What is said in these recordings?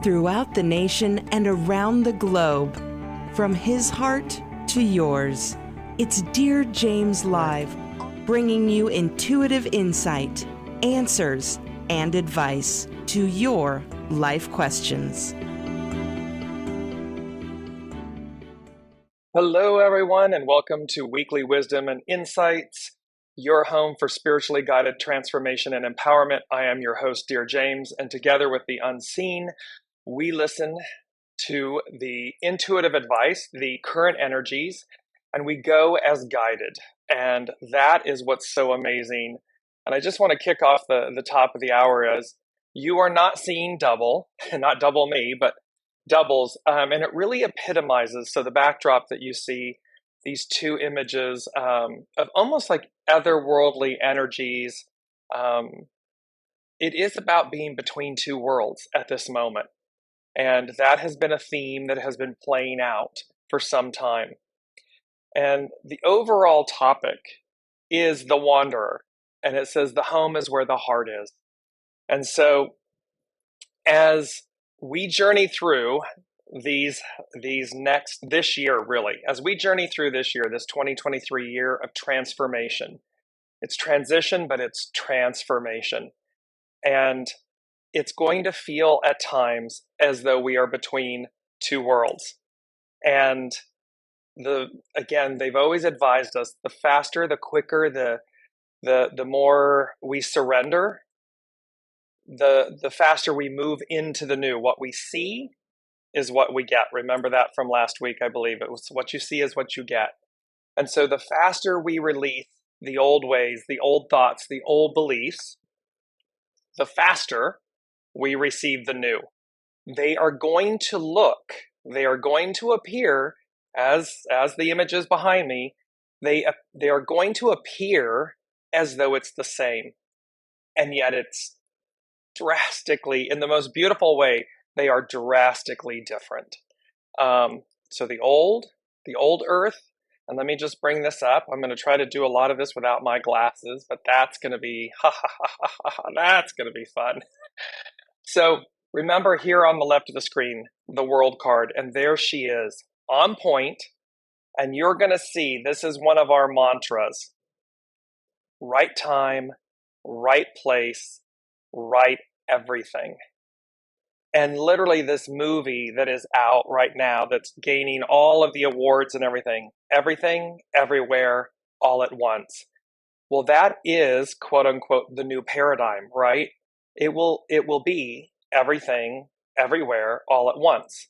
throughout the nation and around the globe. From his heart to yours, it's Dear James Live, bringing you intuitive insight, answers, and advice to your life questions. Hello, everyone, and welcome to Weekly Wisdom and Insights, your home for spiritually guided transformation and empowerment. I am your host, Dear James, and together with the unseen, we listen to the intuitive advice, the current energies, and we go as guided. And that is what's so amazing. And I just want to kick off the top of the hour as you are not seeing double, not double me, but doubles. And it really epitomizes, so the backdrop that you see, these two images of almost like otherworldly energies. It is about being between two worlds at this moment. And that has been a theme that has been playing out for some time. And the overall topic is the wanderer. And it says the home is where the heart is. And so as we journey through this year, really, as we journey through this year, this 2023 year of transformation, it's transition, but it's transformation. And it's going to feel at times as though we are between two worlds. And again, they've always advised us, the faster, the quicker, the more we surrender, the faster we move into the new. What we see is what we get. Remember that from last week, I believe. It was what you see is what you get. And so the faster we release the old ways, the old thoughts, the old beliefs, the faster we receive the new. They are going to appear as the images behind me, they are going to appear as though it's the same. And yet it's drastically, in the most beautiful way, they are drastically different. So the old earth, and let me just bring this up. I'm going to try to do a lot of this without my glasses, but that's going to be, that's going to be fun. So remember here on the left of the screen, the world card, and there she is on point. And you're going to see, this is one of our mantras: right time, right place, right everything. And literally this movie that is out right now that's gaining all of the awards and everything, everywhere, all at once. Well, that is, quote unquote, the new paradigm, right? It will be everything, everywhere, all at once.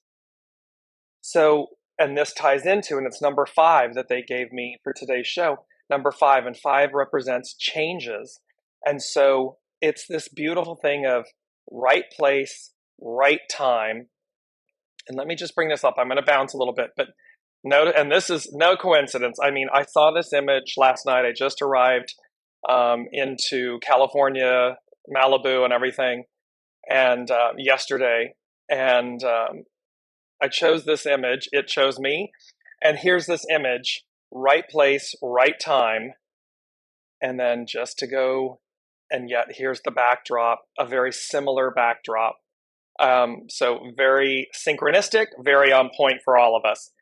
So, and this ties into, and it's number 5 that they gave me for today's show, number 5, and 5 represents changes. And so it's this beautiful thing of right place, right time. And let me just bring this up. I'm going to bounce a little bit, but no, and this is no coincidence. I mean, I saw this image last night. I just arrived into California, Malibu and everything, and yesterday, and I chose this image. It chose me, and here's this image: right place, right time, and then just to go, and yet here's the backdrop, a very similar backdrop. So very synchronistic, very on point for all of us.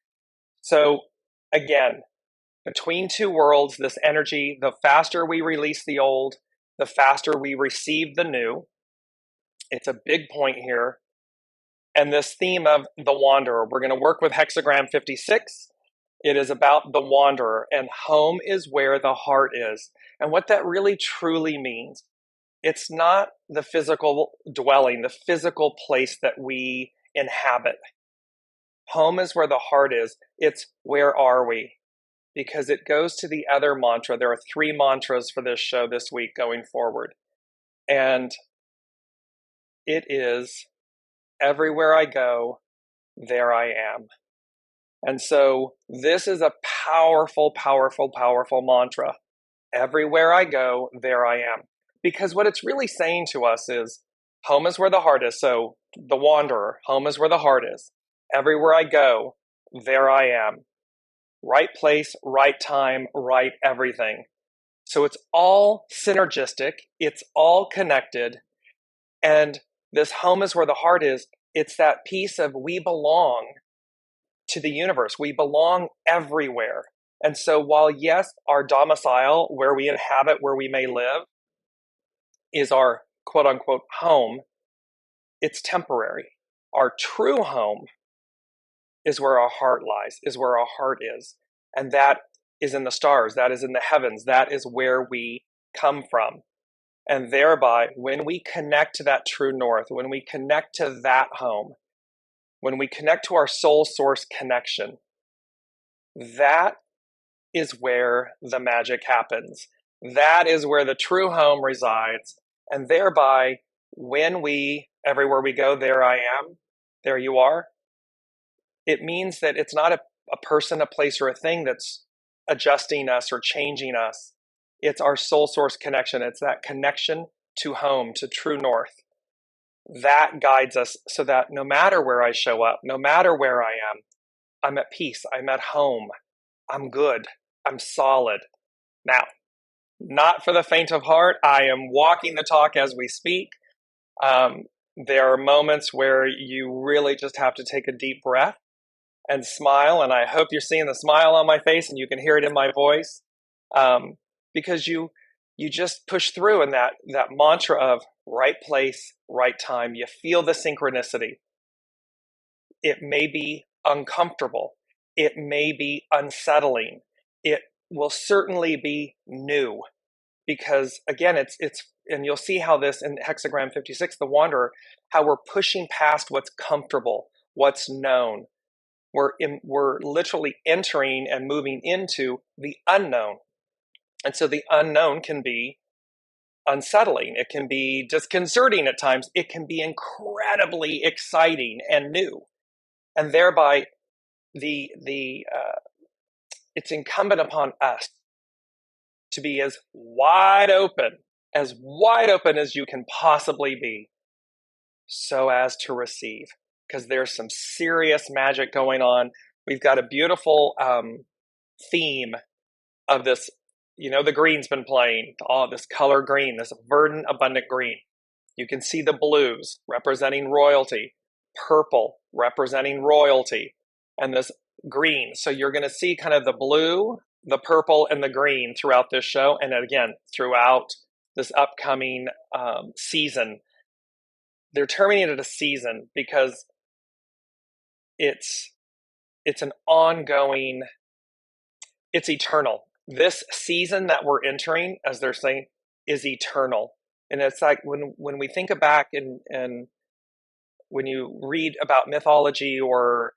So again, between two worlds, this energy, the faster we release the old, the faster we receive the new. It's a big point here. And this theme of the wanderer, we're going to work with HEXAGRAM 56. It is about the wanderer, and home is where the heart is. And what that really truly means, it's not the physical dwelling, the physical place that we inhabit. Home is where the heart is. It's where are we? Because it goes to the other mantra. There are 3 mantras for this show this week going forward. And it is, everywhere I go, there I am. And so this is a powerful, powerful, powerful mantra. Everywhere I go, there I am. Because what it's really saying to us is, home is where the heart is. So the wanderer, home is where the heart is. Everywhere I go, there I am. Right place, right time, right everything. So it's all synergistic. It's all connected. And this home is where the heart is It's that piece of we belong to the universe. We belong everywhere. And so while, yes, our domicile, where we inhabit, where we may live, is our quote unquote home, it's temporary. Our true home is where our heart lies, is where our heart is. And that is in the stars, that is in the heavens, that is where we come from. And thereby, when we connect to that true north, when we connect to that home, when we connect to our soul source connection, that is where the magic happens. That is where the true home resides. And thereby, everywhere we go, there I am, there you are, it means that it's not a person, a place, or a thing that's adjusting us or changing us. It's our soul source connection. It's that connection to home, to true north. That guides us so that no matter where I show up, no matter where I am, I'm at peace, I'm at home, I'm good, I'm solid. Now, not for the faint of heart. I am walking the talk as we speak. There are moments where you really just have to take a deep breath and smile, and I hope you're seeing the smile on my face and you can hear it in my voice, because you just push through in that mantra of right place, right time. You feel the synchronicity. It may be uncomfortable. It may be unsettling. It will certainly be new, because again, it's and you'll see how this in Hexagram 56, the Wanderer, how we're pushing past what's comfortable, what's known. We're literally entering and moving into the unknown. And so the unknown can be unsettling. It can be disconcerting at times. It can be incredibly exciting and new. And thereby, it's incumbent upon us to be as wide open as you can possibly be, so as to receive. Because there's some serious magic going on. We've got a beautiful theme of this. You know, the green's been playing. Oh, this color green, this verdant, abundant green. You can see the blues representing royalty, purple representing royalty, and this green. So you're going to see kind of the blue, the purple, and the green throughout this show. And again, throughout this upcoming season. They're terming it a season because it's an ongoing, it's eternal. This season that we're entering, as they're saying, is eternal. And it's like when we think back and when you read about mythology or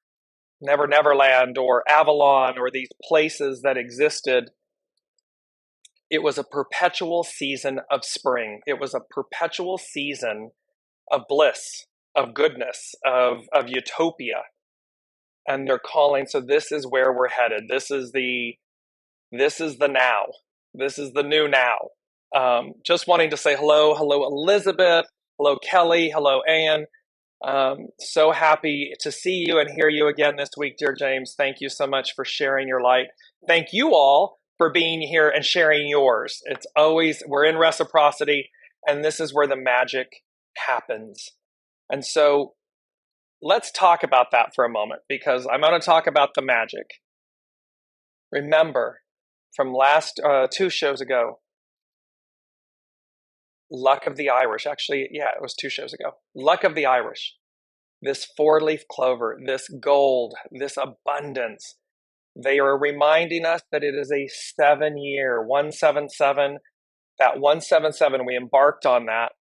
Neverland or Avalon or these places that existed, it was a perpetual season of spring. It was a perpetual season of bliss, of goodness, of utopia. And they're calling, so this is where we're headed. This is the now. This is the new now. Just wanting to say hello Elizabeth, hello Kelly, hello Anne. So happy to see you and hear you again this week, dear James. Thank you so much for sharing your light. Thank you all for being here and sharing yours. It's always, we're in reciprocity, and this is where the magic happens. And so let's talk about that for a moment, because I'm going to talk about the magic. Remember, from last 2 shows ago, Luck of the Irish. Actually, yeah, it was 2 shows ago. Luck of the Irish. This 4-leaf clover, this gold, this abundance. They are reminding us that it is a 7-year, 177. That 177, we embarked on that,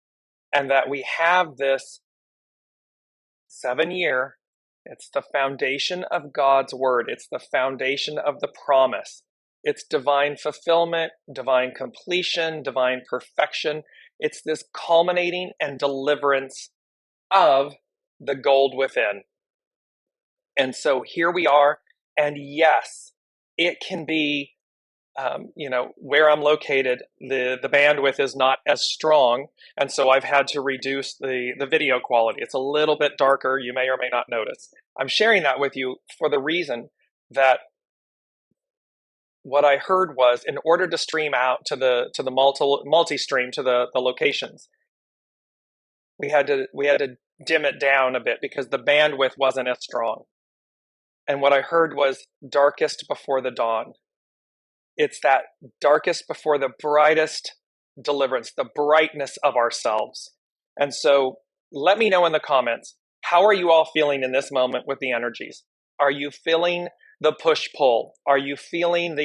and that we have this 7-year. It's the foundation of God's word. It's the foundation of the promise. It's divine fulfillment, divine completion, divine perfection. It's this culminating and deliverance of the gold within. And so here we are. And yes, it can be, where I'm located, the bandwidth is not as strong. And so I've had to reduce the video quality. It's a little bit darker. You may or may not notice. I'm sharing that with you for the reason that what I heard was, in order to stream out to the multi-stream to the locations, we had to dim it down a bit because the bandwidth wasn't as strong. And what I heard was darkest before the dawn. It's that darkest before the brightest deliverance, the brightness of ourselves. And so let me know in the comments, how are you all feeling in this moment with the energies? Are you feeling the push-pull? Are you feeling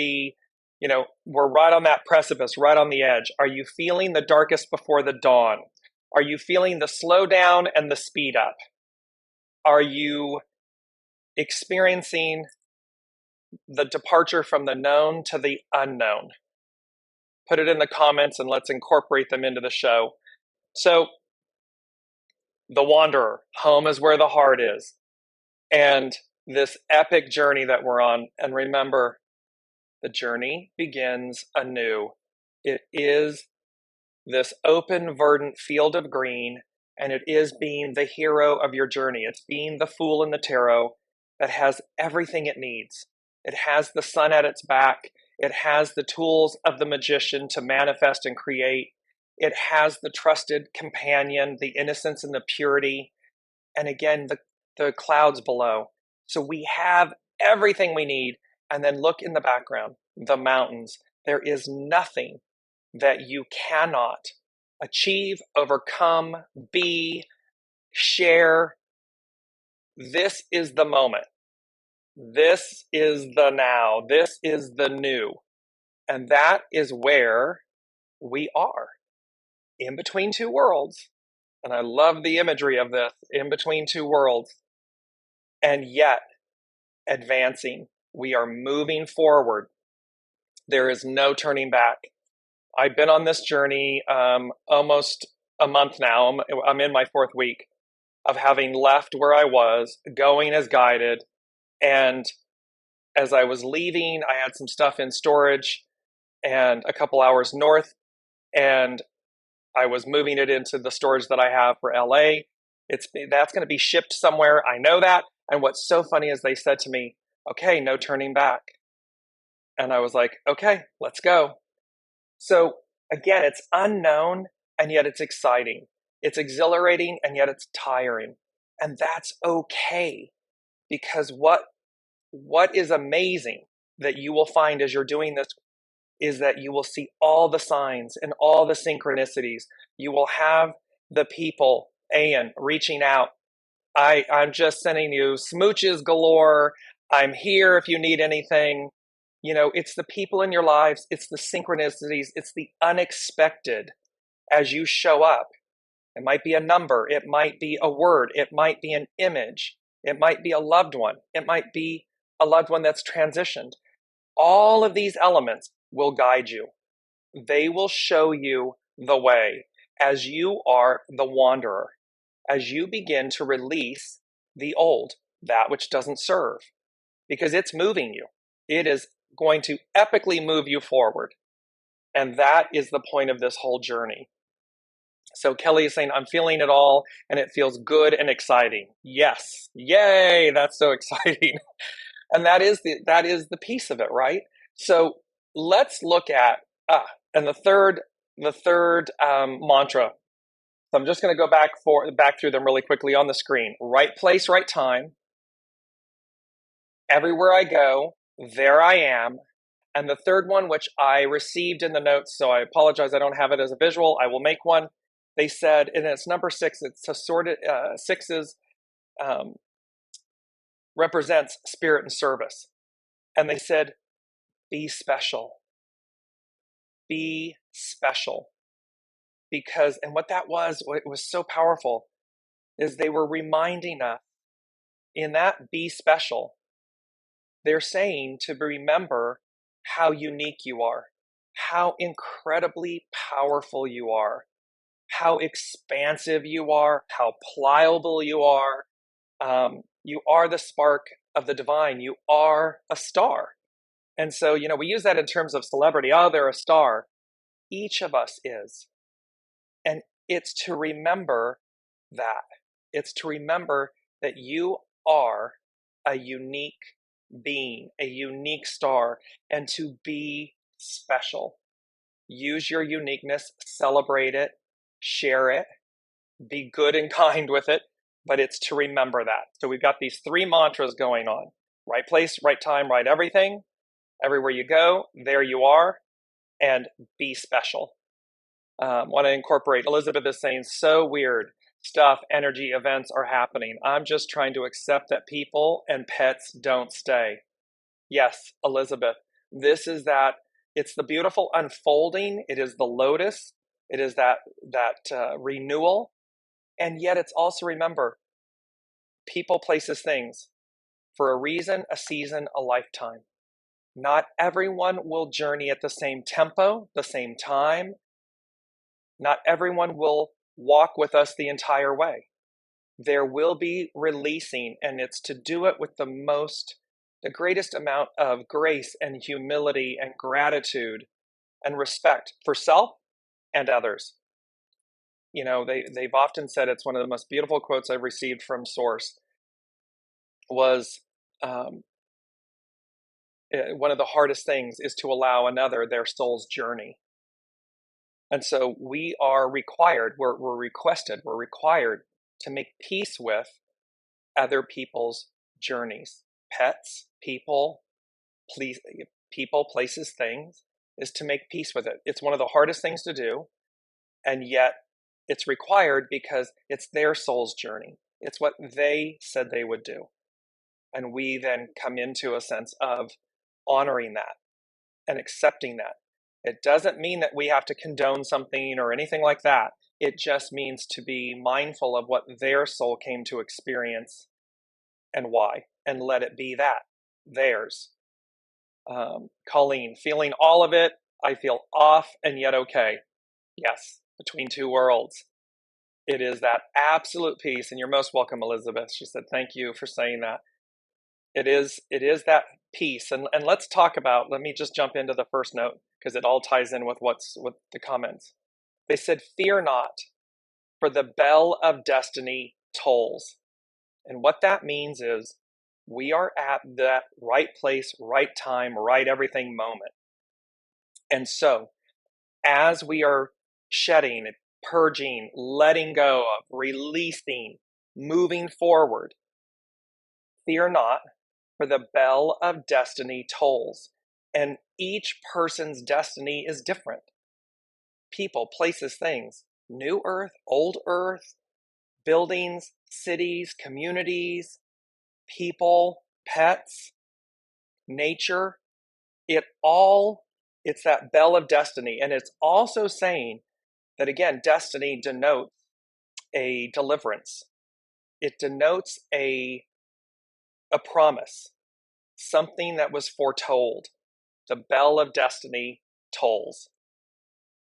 we're right on that precipice, right on the edge? Are you feeling the darkest before the dawn? Are you feeling the slow down and the speed up? Are you experiencing the departure from the known to the unknown? Put it in the comments and let's incorporate them into the show. So, the wanderer, home is where the heart is. And this epic journey that we're on, and remember, the journey begins anew. It is this open, verdant field of green, and it is being the hero of your journey. It's being the fool in the tarot that has everything it needs. It has the sun at its back. It has the tools of the magician to manifest and create. It has the trusted companion, the innocence and the purity, and again, the clouds below. So we have everything we need. And then look in the background, the mountains. There is nothing that you cannot achieve, overcome, be, share. This is the moment. This is the now. This is the new. And that is where we are, in between two worlds. And I love the imagery of this, in between two worlds. And yet, advancing. We are moving forward. There is no turning back. I've been on this journey almost a month now. I'm in my 4th week of having left where I was, going as guided. And as I was leaving, I had some stuff in storage and a couple hours north, and I was moving it into the storage that I have for LA. That's going to be shipped somewhere. I know that. And what's so funny is they said to me, okay, no turning back. And I was like, okay, let's go. So again, it's unknown and yet it's exciting. It's exhilarating and yet it's tiring. And that's okay, because what is amazing that you will find as you're doing this is that you will see all the signs and all the synchronicities. You will have the people, Ian, reaching out. I'm just sending you smooches galore. I'm here if you need anything. It's the people in your lives. It's the synchronicities. It's the unexpected as you show up. It might be a number. It might be a word. It might be an image. It might be a loved one. It might be a loved one that's transitioned. All of these elements will guide you. They will show you the way as you are the wanderer, as you begin to release the old, that which doesn't serve, because it's moving you. It is going to epically move you forward. And that is the point of this whole journey. So Kelly is saying, I'm feeling it all and it feels good and exciting. Yes. Yay. That's so exciting. And that is the piece of it, right? So let's look at, and the third mantra. So I'm just going to go back through them really quickly on the screen. Right place, right time. Everywhere I go, there I am. And the third one, which I received in the notes, so I apologize, I don't have it as a visual. I will make one. They said, and it's number 6. It's assorted. 6 represents spirit and service. And they said, be special. Be special. Because, and what that was, it was so powerful, is they were reminding us in that be special. They're saying to remember how unique you are, how incredibly powerful you are, how expansive you are, how pliable you are. You are the spark of the divine. You are a star. And so, we use that in terms of celebrity. Oh, they're a star. Each of us is. And it's to remember that. It's to remember that you are a unique being, a unique star, and to be special. Use your uniqueness, celebrate it, share it, be good and kind with it, but it's to remember that. So we've got these three mantras going on: right place, right time, right everything. Everywhere you go, there you are, and be special. Want to incorporate, Elizabeth is saying, so weird stuff, energy, events are happening. I'm just trying to accept that people and pets don't stay. Yes, Elizabeth, this is that. It's the beautiful unfolding. It is the lotus. It is that renewal. And yet it's also, remember, people, places, things, for a reason, a season, a lifetime. Not everyone will journey at the same tempo, the same time. Not everyone will walk with us the entire way. There will be releasing, and it's to do it with the greatest amount of grace and humility and gratitude and respect for self and others. You know, they've often said, it's one of the most beautiful quotes I've received from Source, was one of the hardest things is to allow another their soul's journey. And so we are required, we're requested, we're required to make peace with other people's journeys. Pets, people, places, things, is to make peace with it. It's one of the hardest things to do, and yet it's required because it's their soul's journey. It's what they said they would do. And we then come into a sense of honoring that and accepting that. It doesn't mean that we have to condone something or anything like that. It just means to be mindful of what their soul came to experience and why, and let it be that, theirs. Colleen, feeling all of it, I feel off and yet okay. Yes, between two worlds. It is that absolute peace, and you're most welcome, Elizabeth. She said, thank you for saying that. It is that peace. And let's talk about, let me just jump into the first note, because it all ties in with the comments. They said, fear not, for the bell of destiny tolls. And what that means is we are at that right place, right time, right everything moment. And so as we are shedding, purging, letting go of, releasing, moving forward, fear not, for the bell of destiny tolls. And each person's destiny is different. People, places, things, new earth, old earth, buildings, cities, communities, people, pets, nature, it's that bell of destiny. And it's also saying that, again, destiny denotes a deliverance. It denotes a promise, something that was foretold. The bell of destiny tolls.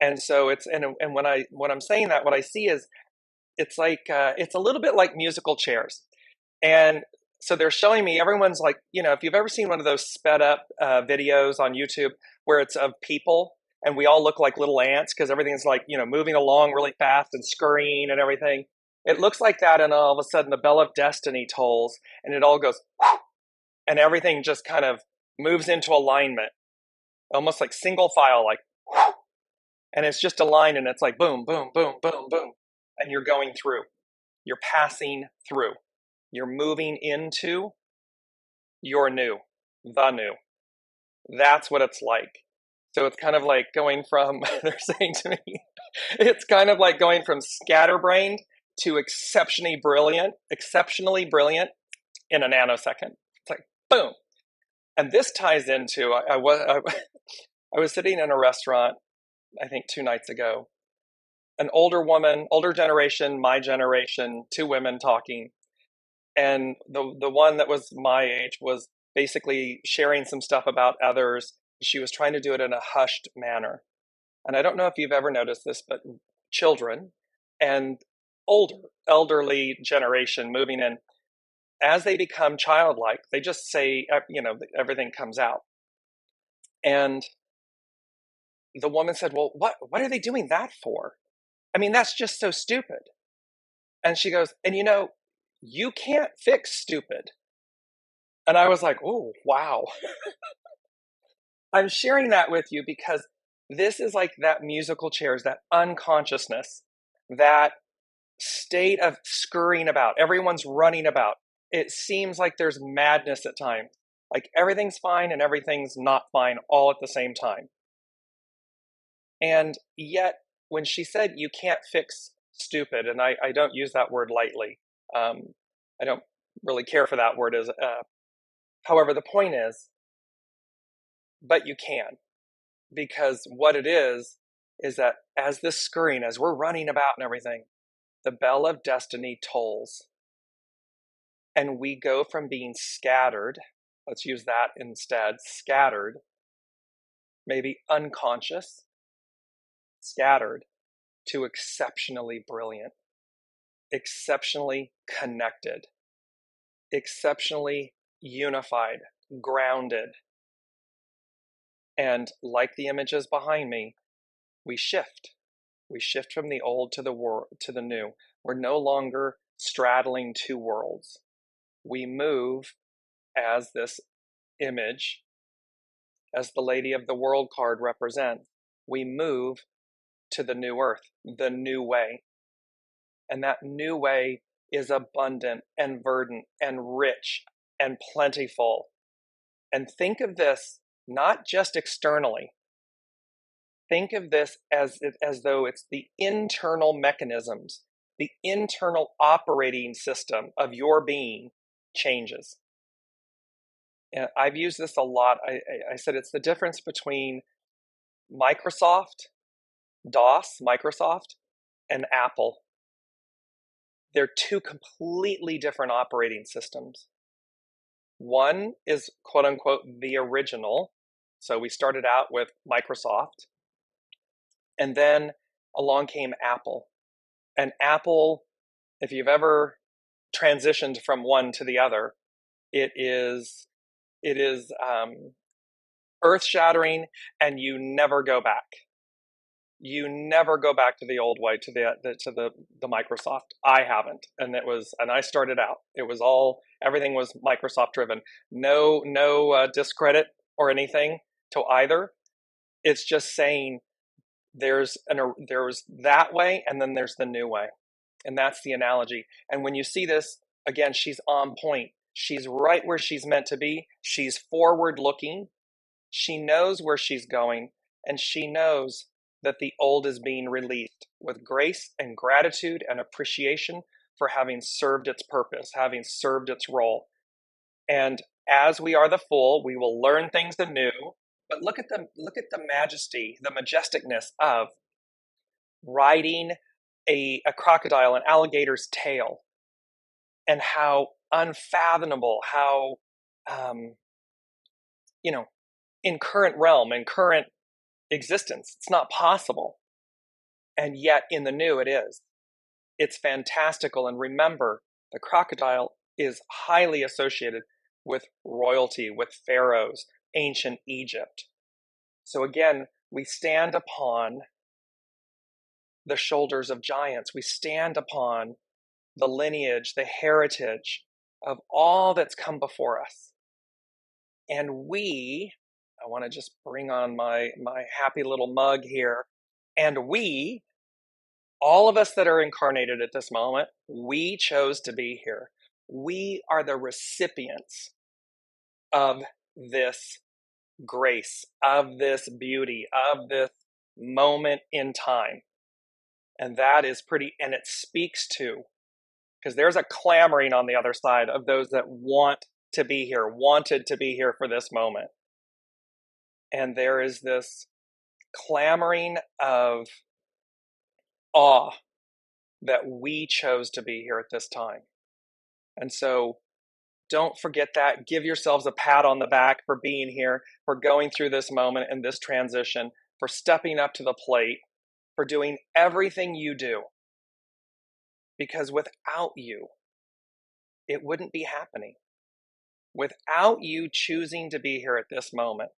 And so and when I'm saying that, what I see is it's like it's a little bit like musical chairs. And so they're showing me, everyone's like, if you've ever seen one of those sped up videos on YouTube where it's of people and we all look like little ants because everything's like, moving along really fast and scurrying and everything. It looks like that, and all of a sudden the bell of destiny tolls and it all goes, and everything just kind of moves into alignment, almost like single file, like, and it's just a line, and it's like boom, boom, boom, boom, boom, and you're going through, you're passing through, you're moving into your new, the new. That's what it's like. So it's kind of like going from, they're saying to me, it's kind of like going from scatterbrained to exceptionally brilliant in a nanosecond. It's like, boom. And this ties into, I was sitting in a restaurant, I think 2 nights ago, an older woman, older generation, my generation, 2 women talking. And the one that was my age was basically sharing some stuff about others. She was trying to do it in a hushed manner. And I don't know if you've ever noticed this, but children and elderly generation moving in, as they become childlike, they just say, everything comes out. And the woman said, well, what are they doing that for? I mean, that's just so stupid. And she goes, and you can't fix stupid. And I was like, oh, wow. I'm sharing that with you because this is like that musical chairs, that unconsciousness, that state of scurrying about. Everyone's running about. It seems like there's madness at times. Like everything's fine and everything's not fine all at the same time. And yet, when she said you can't fix stupid, and I don't use that word lightly. I don't really care for that word. However, the point is, but you can. Because what it is that as this scurrying, as we're running about and everything, the bell of destiny tolls. And we go from being scattered, let's use that instead, scattered, maybe unconscious, scattered, to exceptionally brilliant, exceptionally connected, exceptionally unified, grounded. And like the images behind me, we shift. We shift from the old to the new. We're no longer straddling two worlds. We move as this image, as the Lady of the World card represents, we move to the new earth, the new way. And that new way is abundant and verdant and rich and plentiful. And think of this not just externally. Think of this as though it's the internal mechanisms, the internal operating system of your being changes. And I've used this a lot. I said it's the difference between Microsoft, Microsoft, and Apple. They're two completely different operating systems. One is quote unquote the original. So we started out with Microsoft, and then along came Apple. And Apple, if you've ever transitioned from one to the other, it is earth-shattering, and you never go back. You never go back to the old way, to the Microsoft. I haven't, and I started out. It was everything was Microsoft driven. No discredit or anything to either. It's just saying there's that way, and then there's the new way, and that's the analogy. And when you see this again, she's on point. She's right where she's meant to be. She's forward looking. She knows where she's going, and she knows that the old is being released with grace and gratitude and appreciation for having served its purpose, having served its role. And as we are the Fool, we will learn things anew. But look at the majesty, the majesticness of riding a crocodile, an alligator's tail, and how unfathomable, how in current realm, in current existence, it's not possible. And yet in the new it is. It's fantastical. And remember, the crocodile is highly associated with royalty, with pharaohs, ancient Egypt. So again, we stand upon the shoulders of giants. We stand upon the lineage, the heritage of all that's come before us. And I want to just bring on my happy little mug here. And all of us that are incarnated at this moment, we chose to be here. We are the recipients of this grace, of this beauty, of this moment in time. And that is and it speaks to, because there's a clamoring on the other side of those that want to be here, wanted to be here for this moment. And there is this clamoring of awe that we chose to be here at this time. And so don't forget that. Give yourselves a pat on the back for being here, for going through this moment and this transition, for stepping up to the plate, for doing everything you do. Because without you, it wouldn't be happening. Without you choosing to be here at this moment,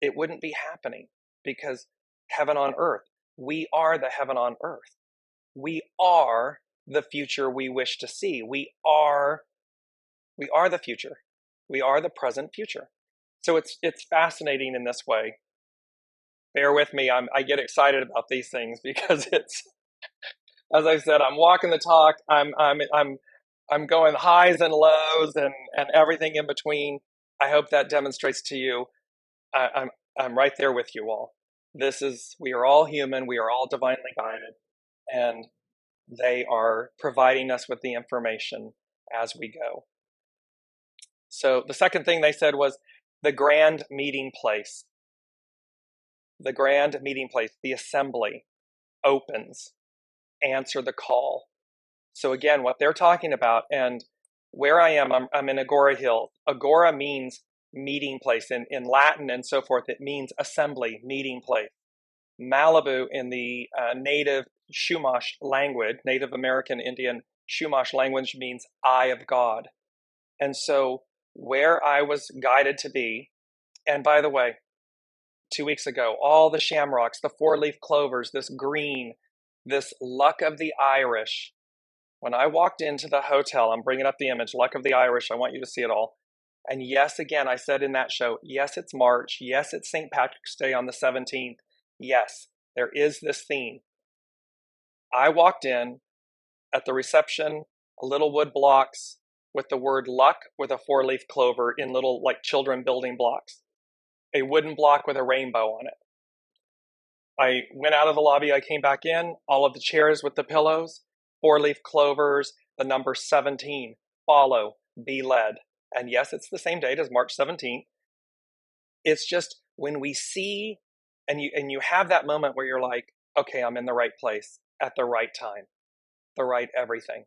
it wouldn't be happening, because heaven on earth, we are the heaven on earth. We are the future we wish to see. We are the future. We are the present future. So it's fascinating in this way. Bear with me. I get excited about these things because as I said, I'm walking the talk. I'm going highs and lows and everything in between. I hope that demonstrates to you. I'm right there with you all. We are all human. We are all divinely guided, and they are providing us with the information as we go. So the second thing they said was the grand meeting place. The grand meeting place, the assembly opens. Answer the call. So again, what they're talking about, and where I am, I'm in Agora Hill. Agora means meeting place. In Latin and so forth, it means assembly, meeting place. Malibu in the native Chumash language, Native American Indian Chumash language, means eye of God. And so where I was guided to be, and by the way, 2 weeks ago, all the shamrocks, the four-leaf clovers, this green, this luck of the Irish. When I walked into the hotel, I'm bringing up the image, luck of the Irish. I want you to see it all. And yes, again, I said in that show, yes, it's March. Yes, it's St. Patrick's Day on the 17th. Yes, there is this theme. I walked in at the reception, little wood blocks with the word luck with a four-leaf clover in little like children building blocks. A wooden block with a rainbow on it. I went out of the lobby, I came back in, all of the chairs with the pillows, four-leaf clovers, the number 17, follow, be led. And yes, it's the same date as March 17th. It's just when we see, and you have that moment where you're like, okay, I'm in the right place at the right time, the right everything.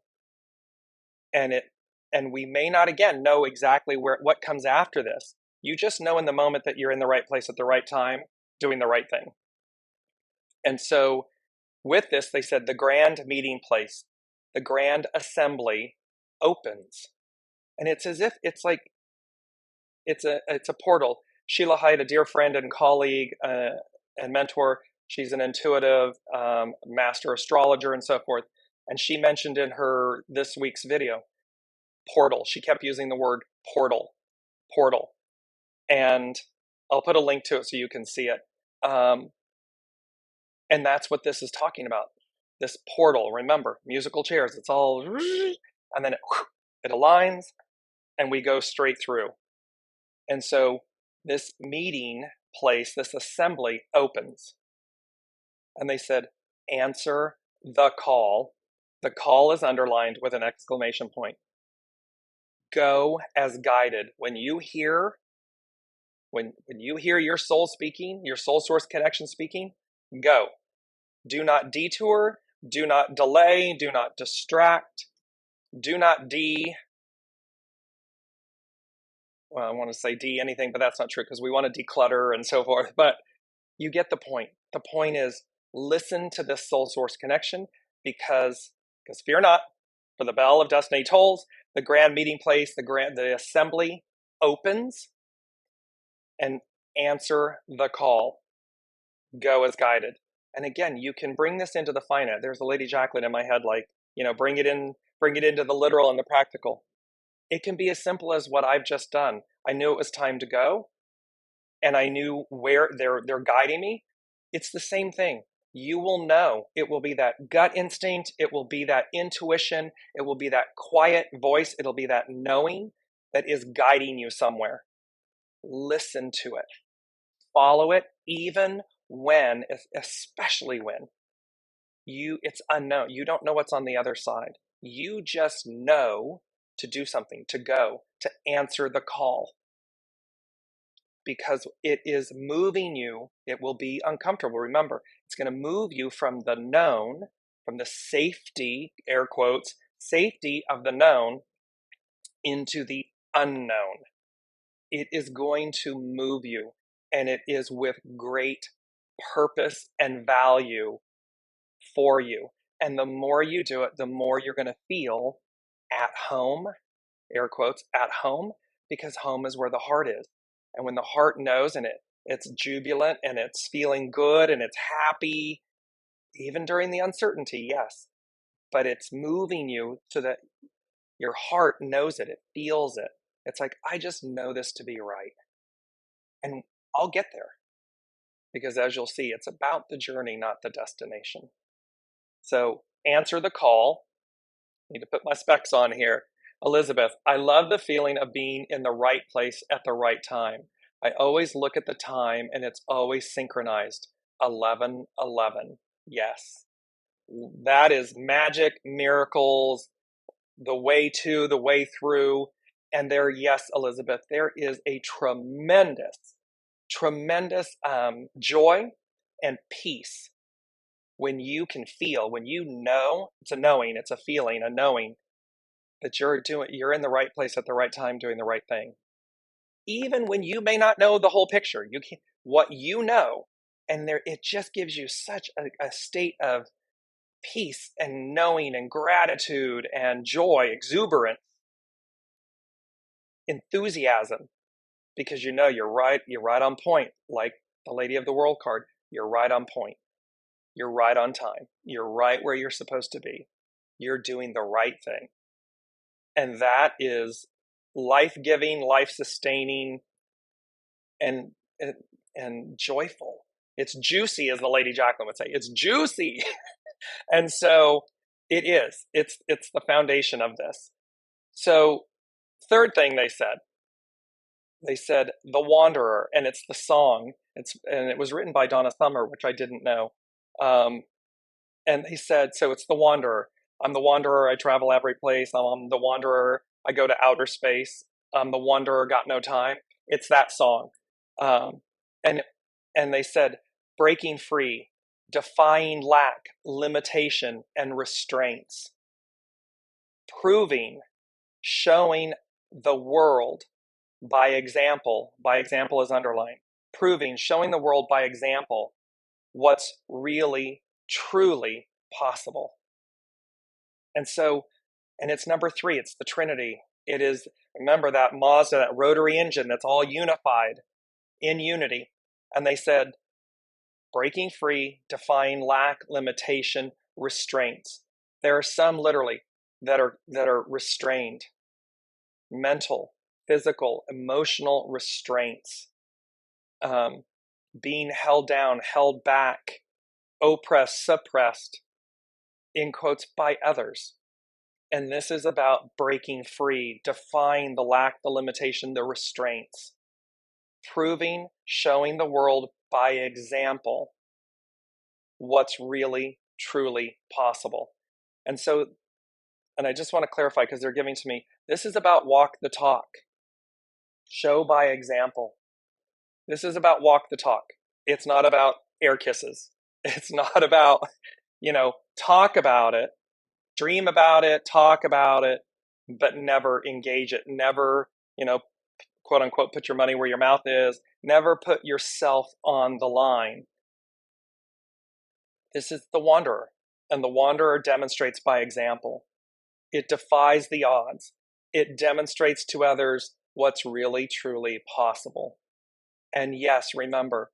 And we may not, again, know exactly what comes after this. You just know in the moment that you're in the right place at the right time, doing the right thing. And so with this, they said the grand meeting place, the grand assembly opens. And it's as if it's like, it's a portal. Sheila Hyde, a dear friend and colleague and mentor, she's an intuitive master astrologer and so forth. And she mentioned in her this week's video, portal. She kept using the word portal. And I'll put a link to it so you can see it. And that's what this is talking about. This portal, remember, musical chairs, it's all, and then it aligns and we go straight through. And so this meeting place, this assembly opens. And they said, answer the call. The call is underlined with an exclamation point. Go as guided. When you hear your soul speaking, your soul source connection speaking, go. Do not detour, do not delay, do not distract, do not I want to say anything, but that's not true because we want to declutter and so forth. But you get the point. The point is listen to this soul source connection because fear not, for the bell of destiny tolls, the grand meeting place, the assembly opens, and answer the call. Go as guided. And again, you can bring this into the finite. There's a Lady Jacqueline in my head, like, bring it into the literal and the practical. It can be as simple as what I've just done. I knew it was time to go, and I knew where they're guiding me. It's the same thing. You will know. It will be that gut instinct. It will be that intuition. It will be that quiet voice. It'll be that knowing that is guiding you somewhere. Listen to it. Follow it, even when, especially when it's unknown. You don't know what's on the other side. You just know to do something, to go, to answer the call. Because it is moving you, it will be uncomfortable. Remember, it's going to move you from the known, from the safety, air quotes, safety of the known into the unknown. It is going to move you, and it is with great purpose and value for you. And the more you do it, the more you're going to feel at home, air quotes, at home, because home is where the heart is. And when the heart knows and it's jubilant and it's feeling good and it's happy, even during the uncertainty, yes, but it's moving you so that your heart knows it, it feels it. It's like, I just know this to be right. And I'll get there. Because as you'll see, it's about the journey, not the destination. So answer the call. Need to put my specs on here. Elizabeth, I love the feeling of being in the right place at the right time. I always look at the time and it's always synchronized. 11:11. Yes. That is magic, miracles, the way to, the way through. And there, yes, Elizabeth, there is a tremendous joy and peace when you can feel, when you know, it's a knowing, it's a feeling, a knowing that you're in the right place at the right time doing the right thing. Even when you may not know the whole picture, what you know, and there it just gives you such a state of peace and knowing and gratitude and joy, exuberance, enthusiasm, because you know you're right on point, like the Lady of the World card. You're right on point. You're right on time. You're right where you're supposed to be. You're doing the right thing. And that is life-giving, life-sustaining, and joyful. It's juicy, as the Lady Jacqueline would say. It's juicy. And so it is. It's the foundation of this. So third thing they said The Wanderer, and it's the song. And it was written by Donna Summer, which I didn't know. And they said, so it's the Wanderer. I'm the wanderer, I travel every place. I'm the wanderer, I go to outer space. I'm the wanderer, got no time. It's that song. And they said, breaking free, defying lack, limitation, and restraints. Proving, showing the world by example is underlined. Proving, showing the world by example what's really, truly possible. And so, and it's number 3, it's the Trinity. It is, remember that Mazda, that rotary engine that's all unified in unity. And they said, breaking free, defying lack, limitation, restraints. There are some literally that are restrained. Mental, physical, emotional restraints. Being held down, held back, oppressed, suppressed, in quotes, by others. And this is about breaking free, defying the lack, the limitation, the restraints. Proving, showing the world by example what's really, truly possible. And so, and I just want to clarify because they're giving to me, this is about walk the talk. Show by example. This is about walk the talk. It's not about air kisses. It's not about, talk about it, dream about it, talk about it, but never engage it. Never, quote unquote, put your money where your mouth is. Never put yourself on the line. This is the wanderer, and the wanderer demonstrates by example. It defies the odds. It demonstrates to others what's really, truly possible. And yes, remember,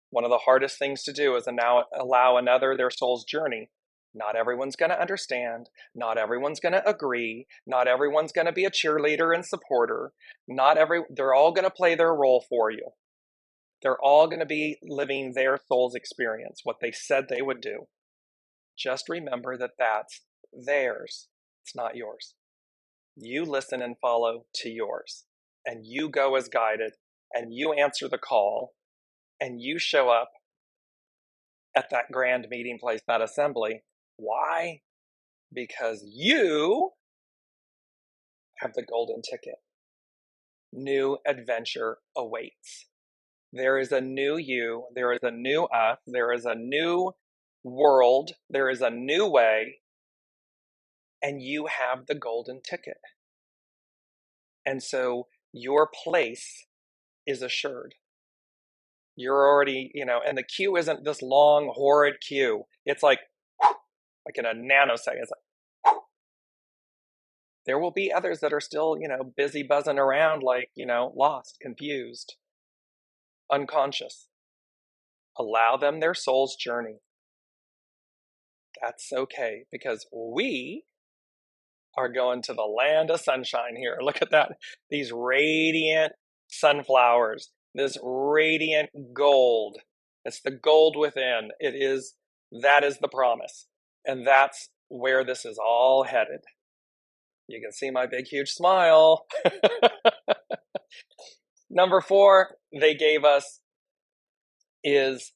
one of the hardest things to do is now allow another their soul's journey. Not everyone's going to understand. Not everyone's going to agree. Not everyone's going to be a cheerleader and supporter. They're all going to play their role for you. They're all going to be living their soul's experience, what they said they would do. Just remember that that's theirs. It's not yours. You listen and follow to yours. And you go as guided. And you answer the call. And you show up at that grand meeting place, that assembly. Why? Because you have the golden ticket. New adventure awaits. There is a new you. There is a new us. There is a new world. There is a new way. And you have the golden ticket. And so your place is assured. You're already, and the queue isn't this long, horrid queue. It's like in a nanosecond. It's like, there will be others that are still, busy buzzing around like, lost, confused, unconscious. Allow them their soul's journey. That's okay, because we are going to the land of sunshine here. Look at that. These radiant sunflowers. This radiant gold. It's the gold within. That is the promise. And that's where this is all headed. You can see my big, huge smile. Number 4 they gave us is,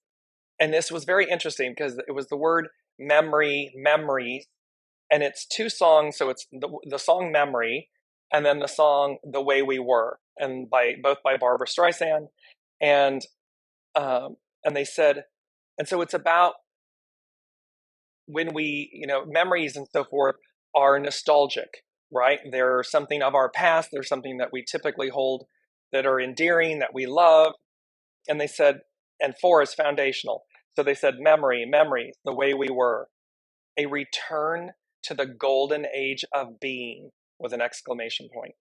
and this was very interesting because it was the word memory, memories, and it's 2 songs. So it's the song Memory, and then the song The Way We Were, and both by Barbara Streisand. And they said, and so it's about when we, memories and so forth are nostalgic, right? They're something of our past. They're something that we typically hold that are endearing, that we love. And they said, and 4 is foundational. So they said, memory, memory, the way we were, a return to the golden age of being with an exclamation point.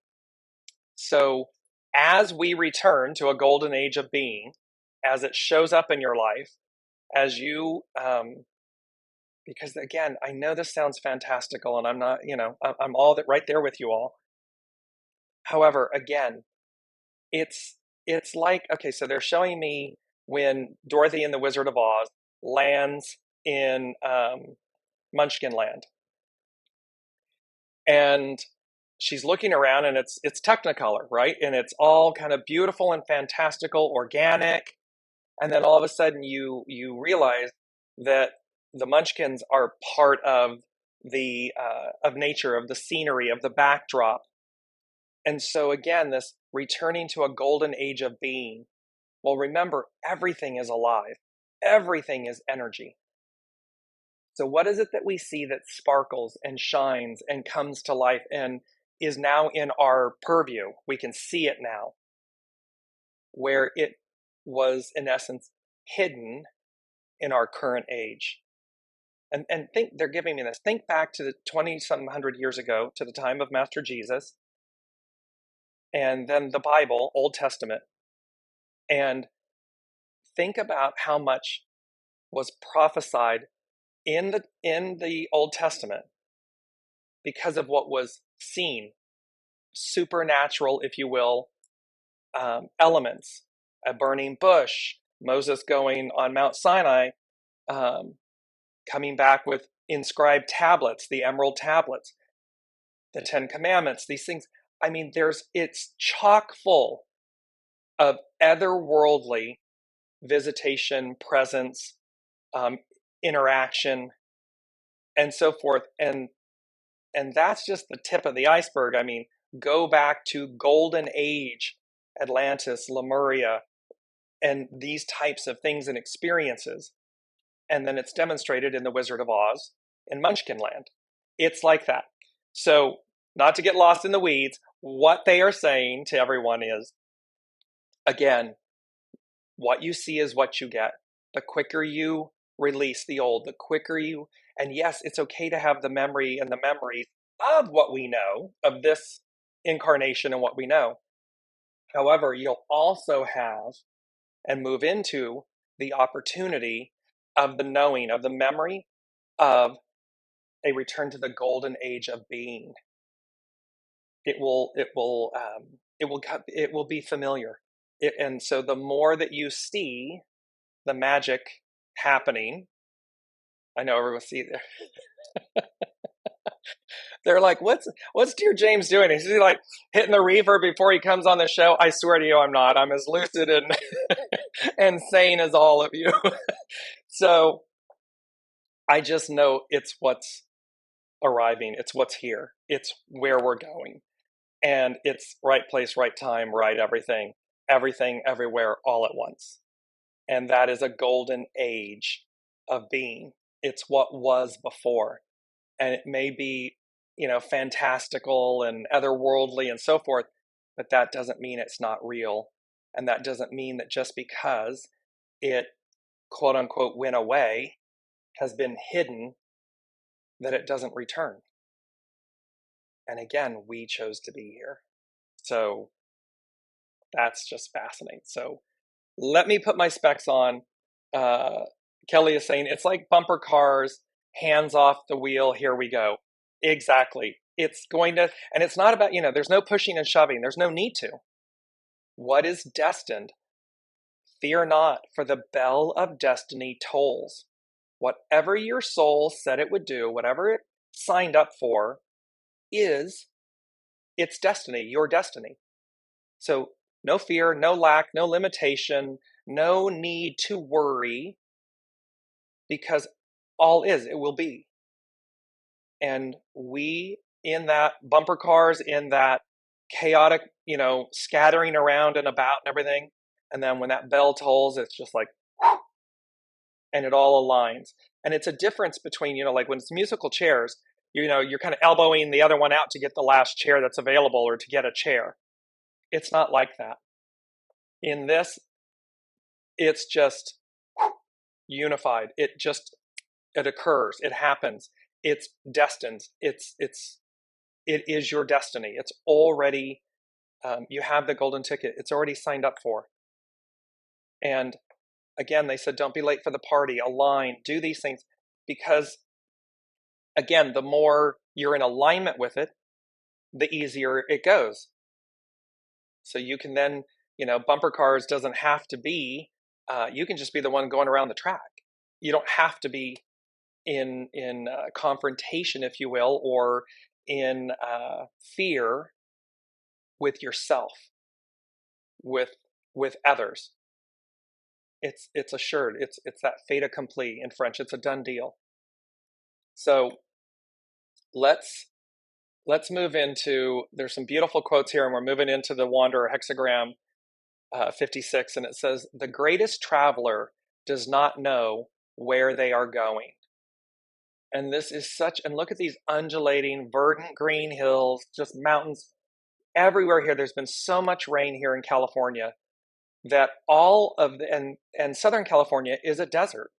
So as we return to a golden age of being, as it shows up in your life, as you, because again, I know this sounds fantastical and I'm not, I'm all that right there with you all. However, again, it's like, okay, so they're showing me when Dorothy and the Wizard of Oz lands in Munchkin Land. And she's looking around and it's Technicolor, right? And it's all kind of beautiful and fantastical, organic. And then all of a sudden you realize that the Munchkins are part of the of nature, of the scenery, of the backdrop. And so again, this returning to a golden age of being. Well, remember, everything is alive. Everything is energy. So what is it that we see that sparkles and shines and comes to life and is now in our purview? We can see it now, where it was, in essence, hidden in our current age. And think, they're giving me this. Think back to the 20-some hundred years ago, to the time of Master Jesus, and then the Bible, Old Testament, and think about how much was prophesied in the Old Testament because of what was seen, supernatural, if you will, elements, a burning bush, Moses going on Mount Sinai, coming back with inscribed tablets, the emerald tablets, the 10 Commandments, these things. I mean, it's chock full of otherworldly visitation, presence, interaction, and so forth. And that's just the tip of the iceberg. I mean, go back to Golden Age, Atlantis, Lemuria, and these types of things and experiences. And then it's demonstrated in The Wizard of Oz in Munchkin Land. It's like that. So, not to get lost in the weeds, what they are saying to everyone is, again, what you see is what you get. The quicker you release the old, the quicker you, and yes, it's okay to have the memory and the memories of what we know, of this incarnation and what we know. However, you'll also have and move into the opportunity of the knowing, of the memory of a return to the golden age of being. It will be familiar. And so the more that you see the magic happening, I know everyone see there. They're like, what's DearJames doing? Is he like hitting the reverb before he comes on the show? I swear to you, I'm not. I'm as lucid and and sane as all of you. So I just know it's what's arriving. It's what's here. It's where we're going. And it's right place, right time, right everything, everywhere, all at once. And that is a golden age of being. It's what was before. And it may be, fantastical and otherworldly and so forth, but that doesn't mean it's not real. And that doesn't mean that just because it, quote unquote, went away, has been hidden, that it doesn't return. And again, we chose to be here. So that's just fascinating. So let me put my specs on. Kelly is saying, it's like bumper cars, hands off the wheel, here we go. Exactly. It's going to, and it's not about, there's no pushing and shoving. There's no need to. What is destined? Fear not, for the bell of destiny tolls. Whatever your soul said it would do, whatever signed up for is its destiny, your destiny. So no fear, no lack, no limitation, no need to worry, because all is, it will be. And we, in that bumper cars, in that chaotic, scattering around and about and everything, and then when that bell tolls, it's just like, whew, and it all aligns. And it's a difference between, like when it's musical chairs, you're kind of elbowing the other one out to get the last chair that's available or to get a chair. It's not like that. In this, it's just unified. It occurs. It happens. It's destined. It is your destiny. It's already, you have the golden ticket. It's already signed up for. And again, they said, don't be late for the party, align, do these things, because again, the more you're in alignment with it, the easier it goes. So you can then, bumper cars doesn't have to be, you can just be the one going around the track. You don't have to be in confrontation, if you will, or in fear with yourself, with others. It's assured. It's that fait accompli in French. It's a done deal. So let's move into, there's some beautiful quotes here, and we're moving into the Wanderer hexagram 56, and it says, the greatest traveler does not know where they are going. And this is and look at these undulating, verdant green hills, just mountains everywhere here. There's been so much rain here in California that all of and Southern California is a desert.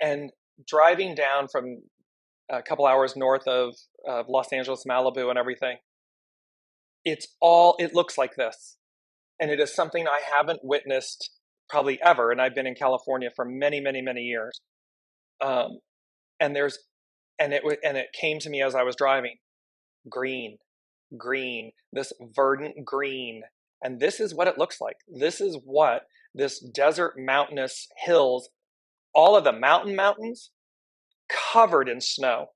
And driving down from a couple hours north of Los Angeles, Malibu and everything, it looks like this. And it is something I haven't witnessed probably ever. And I've been in California for many, many, many years. And it came to me as I was driving, green, this verdant green. And this is what it looks like. This is what this desert mountainous hills, all of the mountains covered in snow.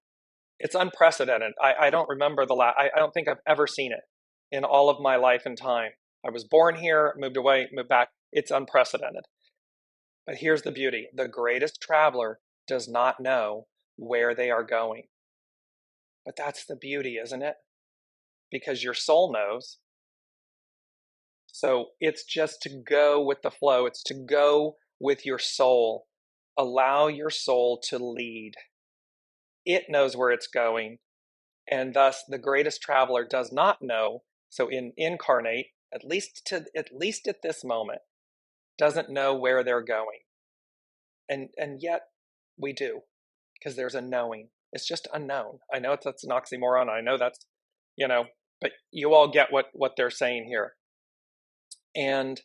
It's unprecedented. I don't remember I don't think I've ever seen it in all of my life and time. I was born here, moved away, moved back. It's unprecedented. But here's the beauty. The greatest traveler does not know where they are going. But that's the beauty, isn't it? Because your soul knows. So it's just to go with the flow. It's to go with your soul. Allow your soul to lead. It knows where it's going. And thus the greatest traveler does not know. So incarnate, at least at this moment, doesn't know where they're going. And yet we do, because there's a knowing. It's just unknown. I know that's an oxymoron. I know that's, but you all get what they're saying here. And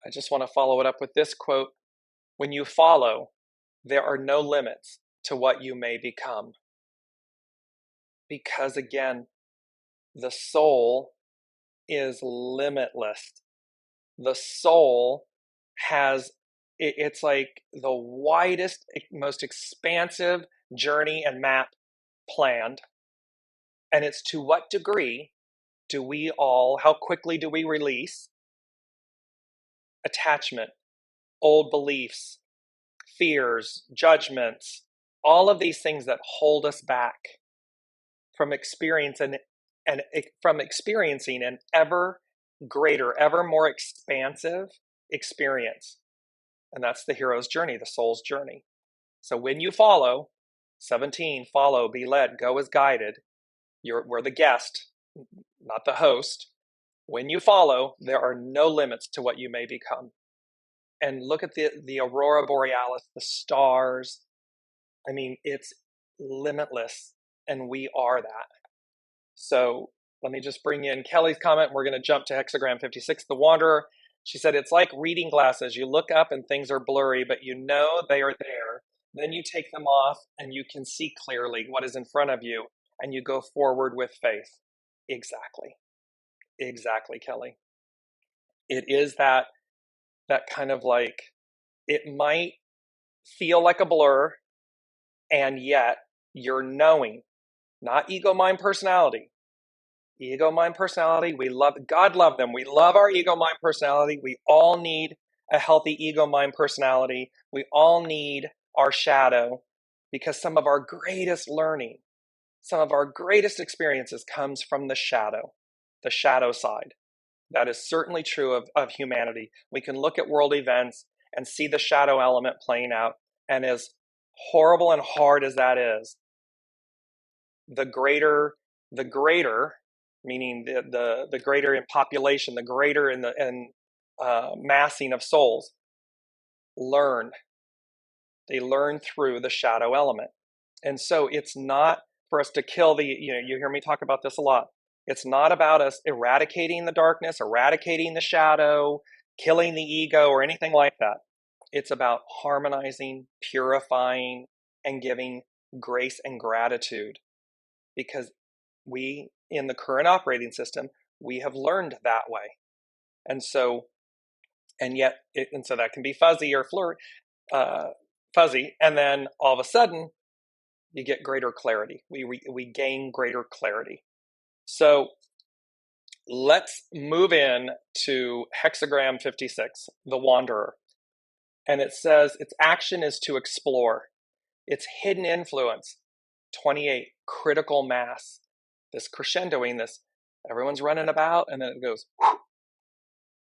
I just want to follow it up with this quote. When you follow, there are no limits to what you may become. Because again, the soul is limitless. The soul has, it's like the widest, most expansive journey and map planned. And it's to what degree how quickly do we release attachment, old beliefs, fears, judgments, all of these things that hold us back from experiencing an ever greater, ever more expansive experience. And that's the hero's journey, the soul's journey. So when you follow, 17, follow, be led, go as guided. We're the guest, not the host. When you follow, there are no limits to what you may become. And look at the aurora borealis, the stars. I mean, it's limitless, and we are that. So let me just bring in Kelly's comment. We're going to jump to hexagram 56, the Wanderer. She said, it's like reading glasses. You look up and things are blurry, but you know they are there. Then you take them off and you can see clearly what is in front of you, and you go forward with faith. Exactly, Kelly. It is that kind of like, it might feel like a blur, and yet your knowing, not ego, mind, personality. Ego, mind, personality, God love them. We love our ego, mind, personality. We all need a healthy ego, mind, personality. We all need our shadow, because some of our greatest learning, some of our greatest experiences comes from the shadow side. That is certainly true of humanity. We can look at world events and see the shadow element playing out. And as horrible and hard as that is, the greater, meaning the greater in population, the greater in massing of souls, they learn through the shadow element. And so it's not for us to kill you hear me talk about this a lot. It's not about us eradicating the darkness, eradicating the shadow, killing the ego, or anything like that. It's about harmonizing, purifying, and giving grace and gratitude. Because we, in the current operating system, we have learned that way. And so that can be fuzzy or fuzzy. And then all of a sudden, you get greater clarity. We gain greater clarity. So let's move in to hexagram 56, the Wanderer. And it says its action is to explore. Its hidden influence, 28, critical mass. This crescendoing, everyone's running about, and then it goes,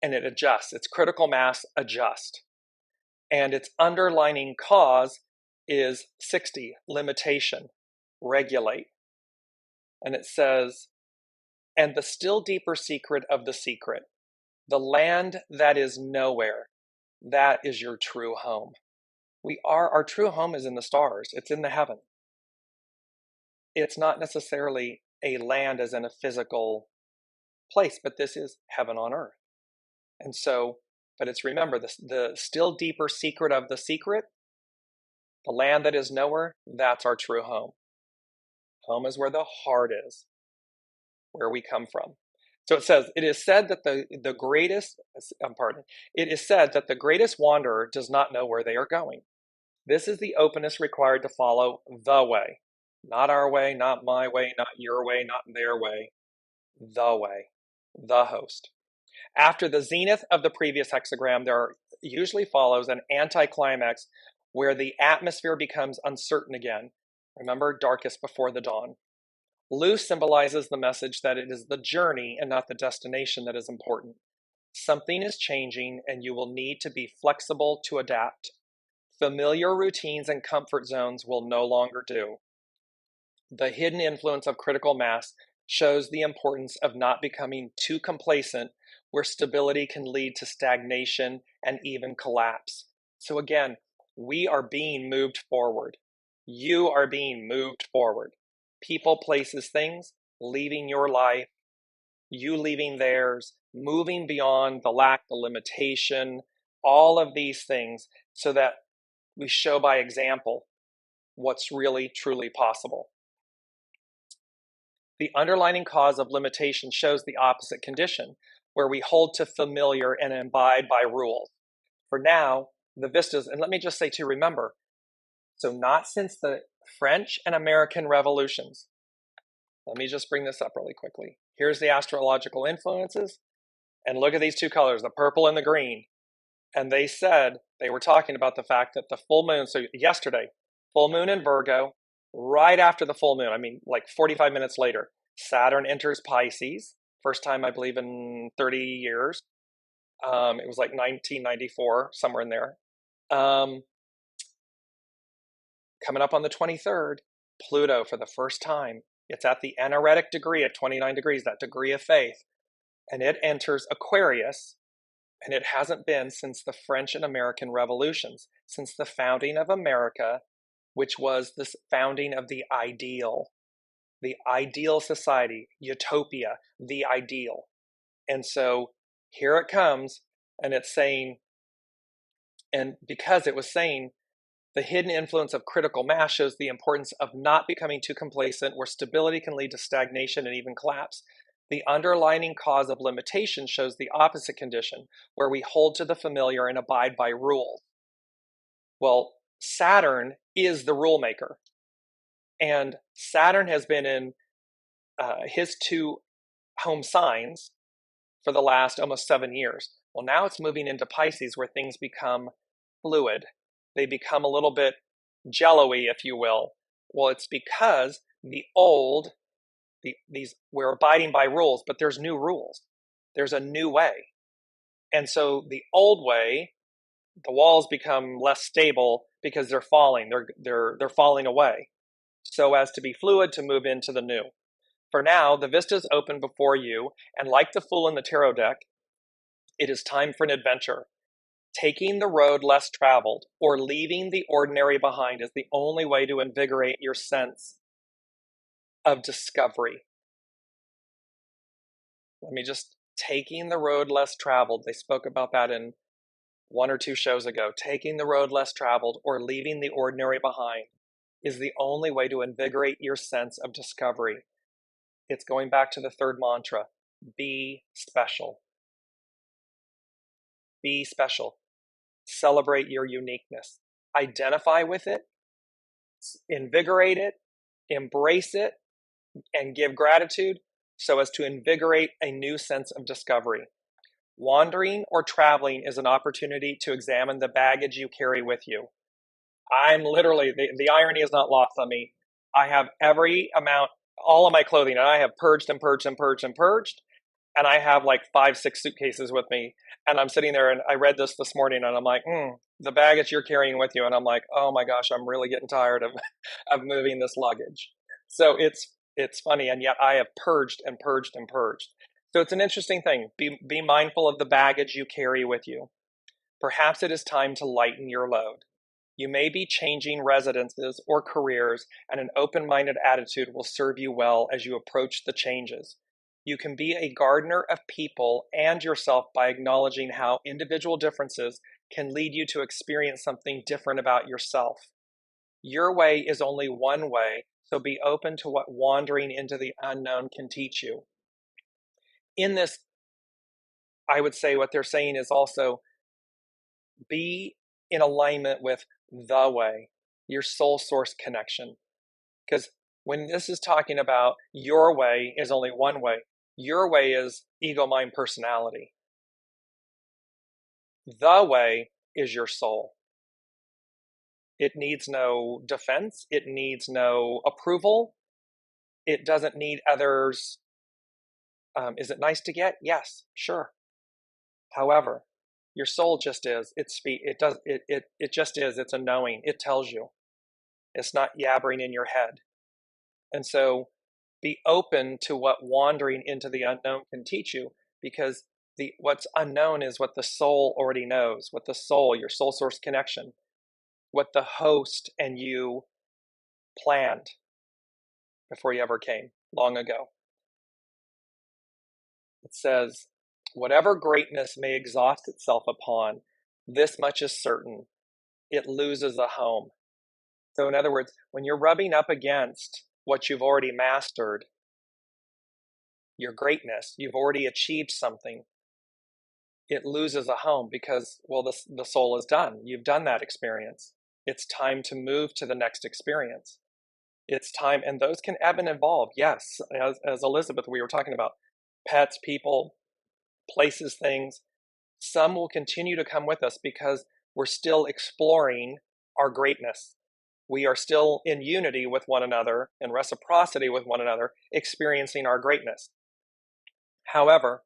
and it adjusts. Its critical mass adjust. And its underlining cause is 60, limitation, regulate. And it says, and the still deeper secret of the secret, the land that is nowhere, that is your true home. Our true home is in the stars. It's in the heaven. It's not necessarily a land as in a physical place, but this is heaven on earth. And so, but it's, remember, the still deeper secret of the secret, the land that is nowhere, that's our true home. Home is where the heart is, where we come from. So it says, it is said that the greatest wanderer does not know where they are going. This is the openness required to follow the way. Not our way, not my way, not your way, not their way. The way, the host. After the zenith of the previous hexagram, there usually follows an anticlimax where the atmosphere becomes uncertain again. Remember, darkest before the dawn. Loose symbolizes the message that it is the journey and not the destination that is important. Something is changing, and you will need to be flexible to adapt. Familiar routines and comfort zones will no longer do. The hidden influence of critical mass shows the importance of not becoming too complacent, where stability can lead to stagnation and even collapse. So again, we are being moved forward. You are being moved forward. People, places, things, leaving your life, you leaving theirs, moving beyond the lack, the limitation, all of these things, so that we show by example what's really, truly possible. The underlying cause of limitation shows the opposite condition, where we hold to familiar and abide by rules. For now, the vistas, and let me just say too, remember, so not since the French and American revolutions. Let me just bring this up really quickly. Here's the astrological influences, and look at these two colors, the purple and the green. And they were talking about the fact that the full moon, so yesterday, full moon in Virgo, right after the full moon, like 45 minutes later, Saturn enters Pisces, first time I believe in 30 years. It was like 1994, somewhere in there. Coming up on the 23rd, Pluto for the first time. It's at the anaretic degree at 29 degrees, that degree of faith. And it enters Aquarius, and it hasn't been since the French and American revolutions, since the founding of America, which was the founding of the ideal society, utopia, the ideal. And so here it comes, and it's saying, and because it was saying, the hidden influence of critical mass shows the importance of not becoming too complacent, where stability can lead to stagnation and even collapse. The underlying cause of limitation shows the opposite condition, where we hold to the familiar and abide by rules. Well, Saturn is the rule maker. And Saturn has been in his two home signs for the last almost 7 years. Well, now it's moving into Pisces where things become fluid. They become a little bit jello-y, if you will. Well, it's because we're abiding by rules, but there's new rules. There's a new way. And so the old way, the walls become less stable because they're falling. They're falling away so as to be fluid to move into the new. For now, the vista's open before you, and like the Fool in the tarot deck, it is time for an adventure. Taking the road less traveled or leaving the ordinary behind is the only way to invigorate your sense of discovery. Taking the road less traveled. They spoke about that in 1 or 2 shows ago. Taking the road less traveled or leaving the ordinary behind is the only way to invigorate your sense of discovery. It's going back to the third mantra. Be special. Be special. Celebrate your uniqueness. Identify with it. Invigorate it. Embrace it. And give gratitude so as to invigorate a new sense of discovery. Wandering or traveling is an opportunity to examine the baggage you carry with you. I'm literally, the irony is not lost on me. I have all of my clothing, and I have purged and purged and purged and purged. And I have like 5, 6 suitcases with me. And I'm sitting there, and I read this morning, and I'm like, the baggage you're carrying with you. And I'm like, oh my gosh, I'm really getting tired of moving this luggage. So it's funny, and yet I have purged and purged and purged. So it's an interesting thing. Be mindful of the baggage you carry with you. Perhaps it is time to lighten your load. You may be changing residences or careers, and an open-minded attitude will serve you well as you approach the changes. You can be a gardener of people and yourself by acknowledging how individual differences can lead you to experience something different about yourself. Your way is only one way, so be open to what wandering into the unknown can teach you. In this, I would say what they're saying is also be in alignment with the way, your soul source connection. Because when this is talking about your way is only one way, your way is ego, mind, personality. The way is your soul. It needs no defense. It needs no approval. It doesn't need others. Is it nice to get? Yes, sure. However, your soul just is. It just is. It's a knowing. It tells you. It's not yabbering in your head. And so be open to what wandering into the unknown can teach you, because what's unknown is what the soul already knows, what the soul, your soul source connection, what the host and you planned before you ever came, long ago. It says, whatever greatness may exhaust itself upon, this much is certain, it loses a home. So in other words, when you're rubbing up against what you've already mastered, your greatness, you've already achieved something, it loses a home because, well, the soul is done. You've done that experience. It's time to move to the next experience. It's time, and those can ebb and evolve. Yes, as Elizabeth, we were talking about pets, people, places, things. Some will continue to come with us because we're still exploring our greatness. We are still in unity with one another and reciprocity with one another, experiencing our greatness. However,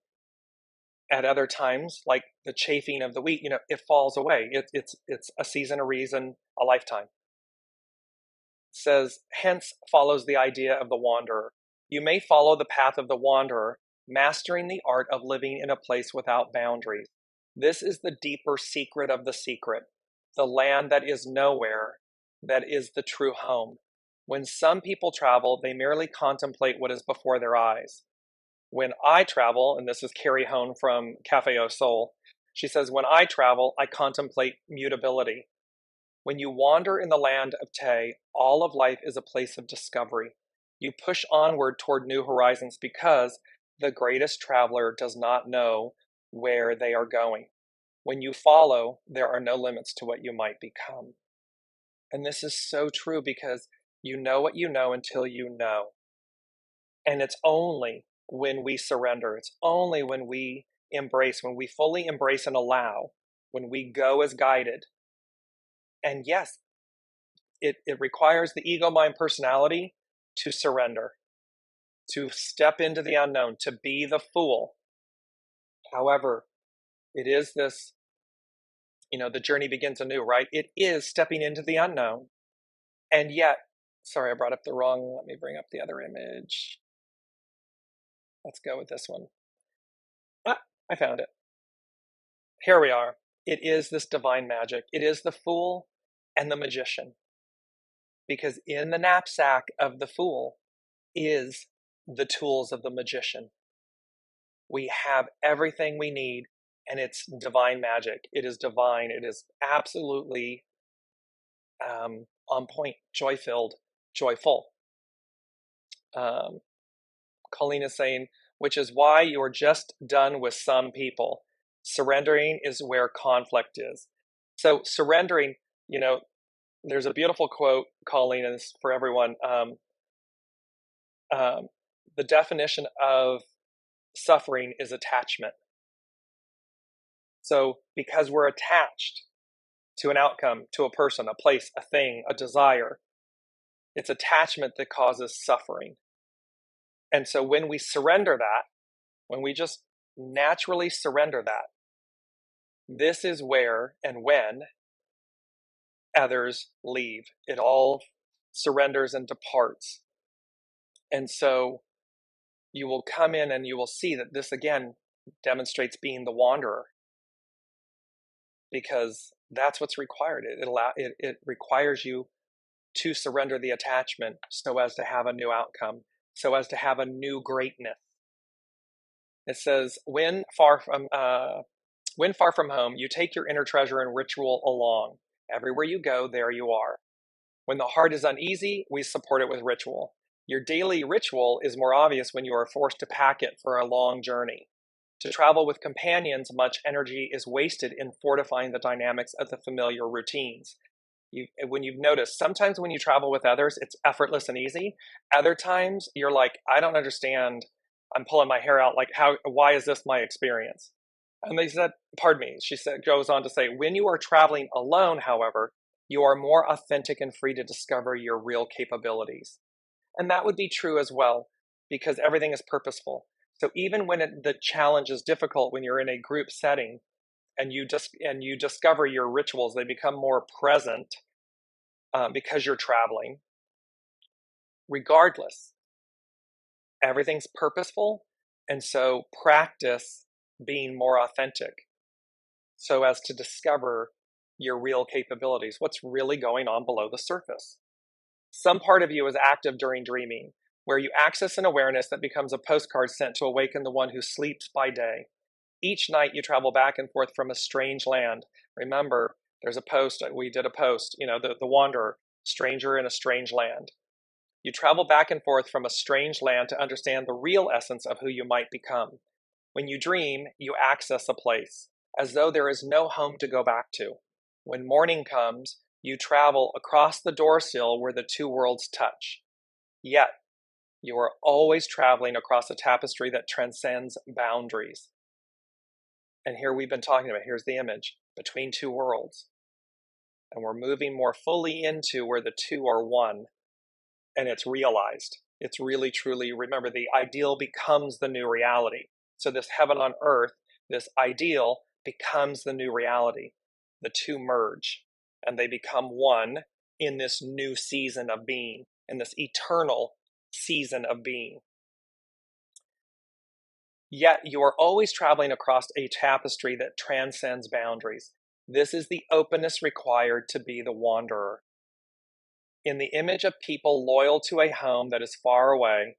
at other times, like the chafing of the wheat, it falls away. It's a season, a reason, a lifetime. It says, hence follows the idea of the wanderer. You may follow the path of the wanderer, mastering the art of living in a place without boundaries. This is the deeper secret of the secret, the land that is nowhere, that is the true home. When some people travel, they merely contemplate what is before their eyes. When I travel, and this is Carrie Hone from Cafe Au Sol, she says, when I travel, I contemplate mutability. When you wander in the land of Te, all of life is a place of discovery. You push onward toward new horizons because the greatest traveler does not know where they are going. When you follow, there are no limits to what you might become. And this is so true because You know what you know until you know. And it's only when we surrender, it's only when we embrace, when we fully embrace and allow, when we go as guided. And yes, it requires the ego, mind, personality to surrender, to step into the unknown, to be the fool. However, it is this, the journey begins anew, right? It is stepping into the unknown. And yet, sorry, I brought up the wrong, let me bring up the other image. Let's go with this one. I found it. Here we are. It is this divine magic. It is the fool and the magician. Because in the knapsack of the fool is the tools of the magician. We have everything we need, and it's divine magic. It is divine. It is absolutely on point, joy-filled, joyful. Colleen is saying, which is why you are just done with some people. Surrendering is where conflict is. So surrendering, there's a beautiful quote, Colleen, and this is for everyone. The definition of suffering is attachment. So because we're attached to an outcome, to a person, a place, a thing, a desire, it's attachment that causes suffering. And so when we surrender that, when we just naturally surrender that, this is where and when others leave. It all surrenders and departs. And so you will come in and you will see that this again demonstrates being the wanderer, because that's what's required. It requires you to surrender the attachment so as to have a new outcome, so as to have a new greatness. It says, when far from home, you take your inner treasure and ritual along. Everywhere you go, there you are. When the heart is uneasy, we support it with ritual. Your daily ritual is more obvious when you are forced to pack it for a long journey. To travel with companions, much energy is wasted in fortifying the dynamics of the familiar routines. When you've noticed, sometimes when you travel with others, it's effortless and easy. Other times, you're like, I don't understand. I'm pulling my hair out. Like, why is this my experience? And they said, she goes on to say, when you are traveling alone, however, you are more authentic and free to discover your real capabilities. And that would be true as well, because everything is purposeful. So even when the challenge is difficult, when you're in a group setting and you discover your rituals, they become more present because you're traveling. Regardless, everything's purposeful, and so practice being more authentic so as to discover your real capabilities, what's really going on below the surface. Some part of you is active during dreaming, where you access an awareness that becomes a postcard sent to awaken the one who sleeps by day. Each night you travel back and forth from a strange land. Remember, there's a post, we did a post, the wanderer, stranger in a strange land. You travel back and forth from a strange land to understand the real essence of who you might become. When you dream, you access a place, as though there is no home to go back to. When morning comes, you travel across the doorsill where the two worlds touch. Yet, you are always traveling across a tapestry that transcends boundaries. And here we've been talking about, here's the image, between two worlds. And we're moving more fully into where the two are one, and it's realized. It's really, truly, remember, the ideal becomes the new reality. So this heaven on earth, this ideal becomes the new reality. The two merge, and they become one in this new season of being, in this eternal season of being. Yet you are always traveling across a tapestry that transcends boundaries. This is the openness required to be the wanderer. In the image of people loyal to a home that is far away,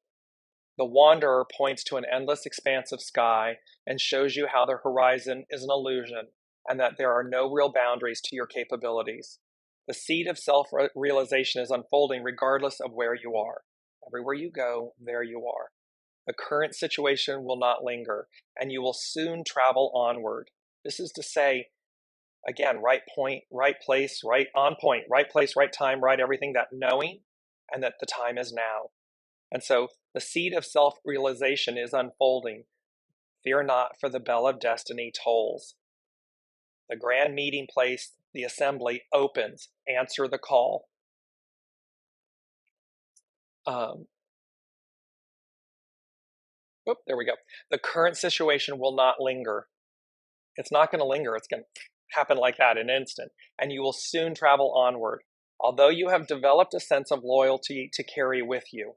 the wanderer points to an endless expanse of sky and shows you how the horizon is an illusion and that there are no real boundaries to your capabilities. The seed of self-realization is unfolding regardless of where you are. Everywhere you go, there you are. The current situation will not linger, and you will soon travel onward. This is to say, again, right point, right place, right on point, right place, right time, right everything, that knowing and that the time is now. And so the seed of self-realization is unfolding. Fear not, for the bell of destiny tolls. The grand meeting place, the assembly, opens. Answer the call. There we go. The current situation will not linger. It's not going to linger. It's going to happen like that in an instant. And you will soon travel onward, although you have developed a sense of loyalty to carry with you.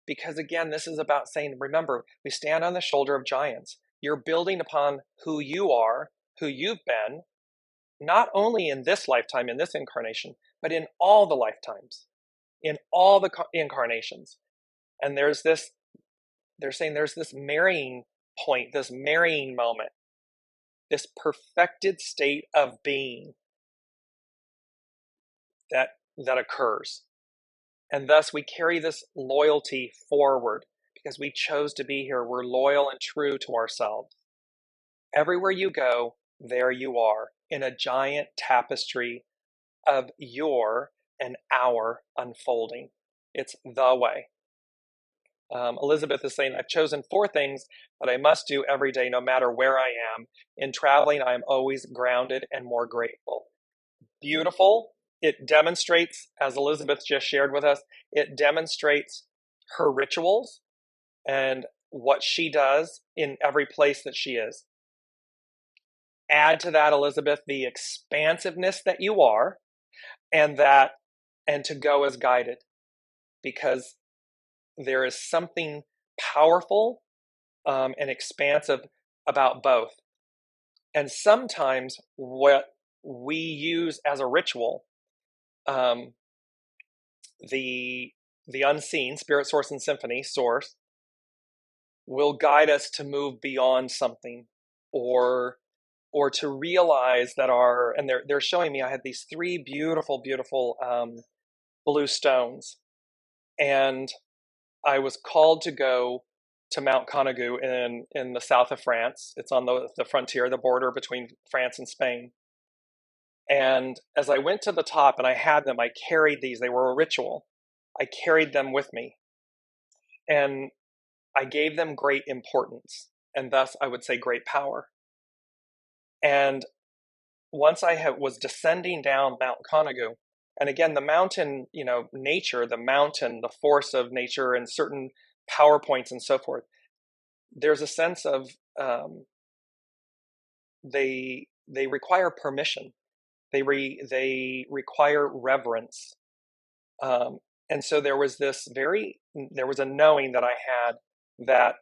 Because again, this is about saying, remember, we stand on the shoulder of giants. You're building upon who you are, who you've been, not only in this lifetime, in this incarnation, but in all the lifetimes, in all the incarnations. And they're saying there's this marrying point, this marrying moment, this perfected state of being that occurs. And thus we carry this loyalty forward because we chose to be here. We're loyal and true to ourselves. Everywhere you go, there you are in a giant tapestry of your and our unfolding. It's the way. Elizabeth is saying, I've chosen 4 things that I must do every day, no matter where I am. In traveling, I am always grounded and more grateful. Beautiful. It demonstrates, as Elizabeth just shared with us, it demonstrates her rituals and what she does in every place that she is. Add to that, Elizabeth, the expansiveness that you are, and to go as guided, because there is something powerful and expansive about both. And sometimes what we use as a ritual, the unseen, spirit, source, and symphony, source, will guide us to move beyond something, or to realize that and they're showing me, I had these 3 beautiful blue stones, and I was called to go to Mount Conagu in the south of France. It's on the frontier, the border between France and Spain. And as I went to the top and I had them, I carried these. They were a ritual. I carried them with me. And I gave them great importance, and thus I would say great power. And once I was descending down Mount Conagu, and again, the mountain, nature, the mountain, the force of nature, and certain power points and so forth, there's a sense of they require permission. They require reverence. And so there was a knowing that I had that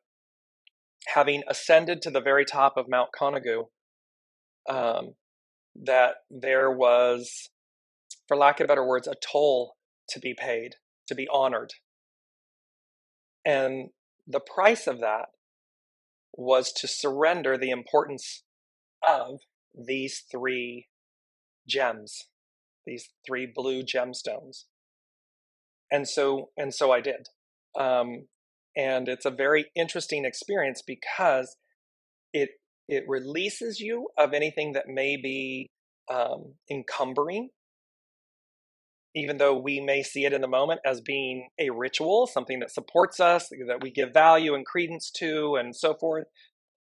having ascended to the very top of Mount Conagu, that there was, for lack of better words, a toll to be paid, to be honored. And the price of that was to surrender the importance of these 3 gems, these 3 blue gemstones. And so I did. And it's a very interesting experience because it releases you of anything that may be encumbering, even though we may see it in the moment as being a ritual, something that supports us, that we give value and credence to, and so forth.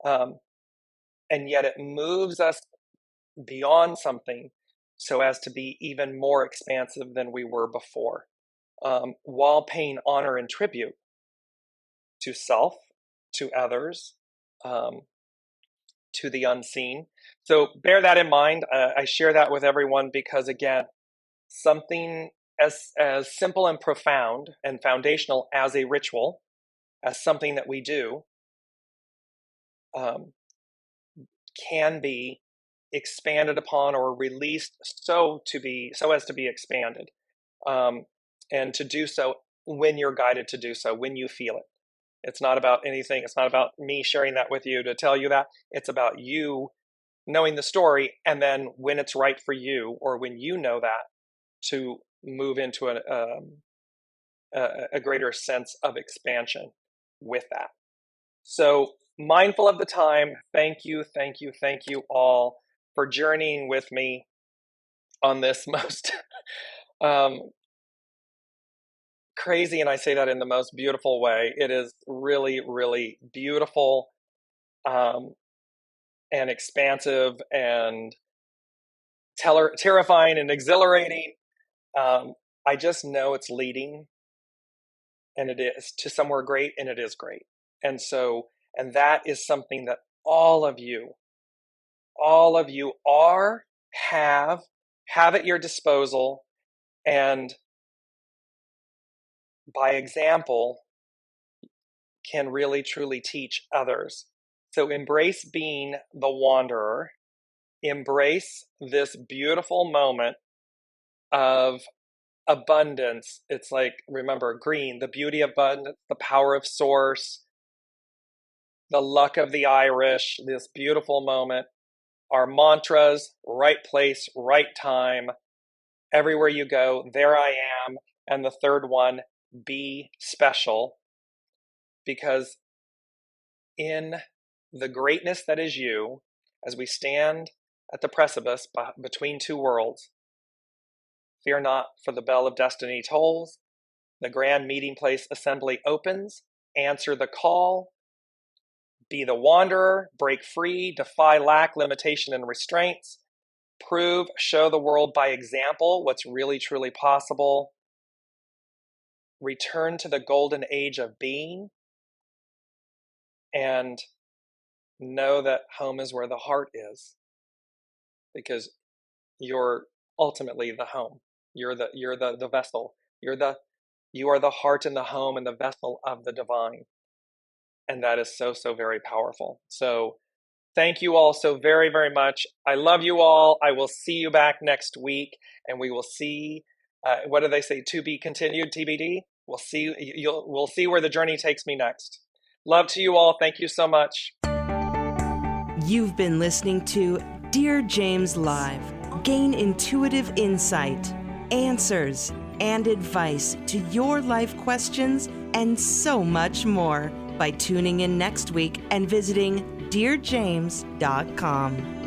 And yet it moves us beyond something so as to be even more expansive than we were before, while paying honor and tribute to self, to others, to the unseen. So bear that in mind. I share that with everyone because, again, something as simple and profound and foundational as a ritual, as something that we do, can be expanded upon or released so as to be expanded, and to do so when you're guided to do so, when you feel it. It's not about anything. It's not about me sharing that with you to tell you that. It's about you knowing the story, and then when it's right for you, or when you know that, to move into a greater sense of expansion with that. So, mindful of the time, thank you all for journeying with me on this most crazy, and I say that in the most beautiful way. It is really, really beautiful, and expansive and terrifying and exhilarating. I just know it's leading, and it is, to somewhere great, and it is great. And that is something that all of you have at your disposal, and by example can really truly teach others. So embrace being the wanderer. Embrace this beautiful moment of abundance. It's like, remember, green, the beauty of abundance, the power of source, the luck of the Irish, this beautiful moment. Our mantras: right place, right time, everywhere you go, there I am. And the third one, be special. Because in the greatness that is you, as we stand at the precipice between two worlds, fear not, for the bell of destiny tolls. The grand meeting place assembly opens. Answer the call. Be the wanderer, break free, defy lack, limitation, and restraints. Prove, show the world by example what's really, truly possible. Return to the golden age of being, and know that home is where the heart is, because you're ultimately the home. You're the vessel. You are the heart and the home and the vessel of the divine. And that is so, so very powerful. So thank you all so very, very much. I love you all. I will see you back next week, and we will see, what do they say? To be continued, TBD. We'll see where the journey takes me next. Love to you all. Thank you so much. You've been listening to Dear James Live. Gain intuitive insight, answers, and advice to your life questions, and so much more by tuning in next week and visiting DearJames.com.